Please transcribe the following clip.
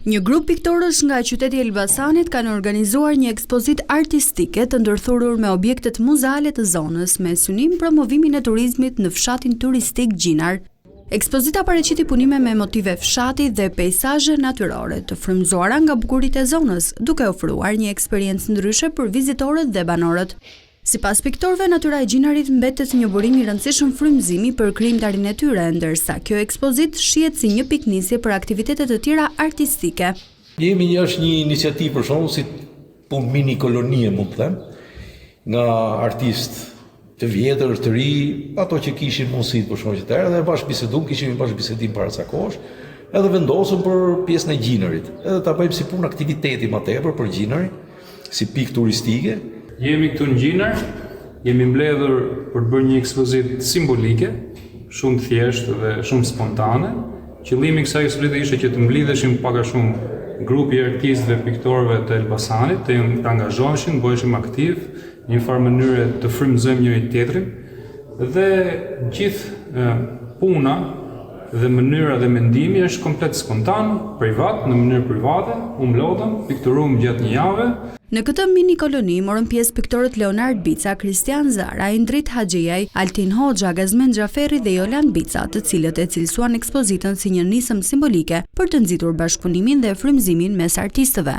Një grup piktorësh nga qyteti i Elbasanit kanë organizuar një ekspozitë artistike të ndërthurur me objektet muzeale të zonës me synim promovimin e turizmit në fshatin turistik Gjinar. Ekspozita paraqiti punime me motive fshati dhe peizazhe natyrore të frymëzuara nga bukuritë e zonës, duke ofruar një eksperiencë ndryshe për vizitorët dhe banorët. Sipas piktorëve, natyra e Gjinarit mbetet një burim i rëndësishëm frymëzimi për krijimtarinë e tyre, ndërsa kjo ekspozitë shihet si një piknisje për aktivitete të tjera artistike. Është një iniciativë për shembull si punë mini kolonie, mund të them, nga artistë të vjetër, të ri, ato që kishin mundësi për shkak të tërë, dhe bashkëbisedum, kishim bashkëbisedim para ca kohësh, edhe vendosëm për pjesën e Gjinarit. Edhe ta bëjmë si punë aktiviteti më tepër për Gjinarin, si pikë turistike. Jemi këtu në Gjinar, jemi mbledhur për të bërë një ekspozitë simbolike, shumë thjeshtë dhe shumë spontane. Qëllimi i kësaj ekspozite ishte që të mblidheshim pak a shumë grupi artistëve dhe piktorëve të Elbasanit, të angazhoheshin, bëheshim aktiv, në një farë mënyrë të frymëzojmë njëri tjetrin, dhe gjithë puna dhe mënyra dhe mendimi është komplet spontan, privat, në mënyrë private, u mblodhëm, pikturuam gjatë një jave. Në këtë mini koloni morën pjesë piktorët Leonard Bica, Kristian Zara, Indrit Haxhiaj, Altin Hoxha, Gazmen Xhaferi dhe Jolan Bica, të cilët e cilësuan ekspozitën si një nisëm simbolike për të nxitur bashkëpunimin dhe frymëzimin mes artistëve.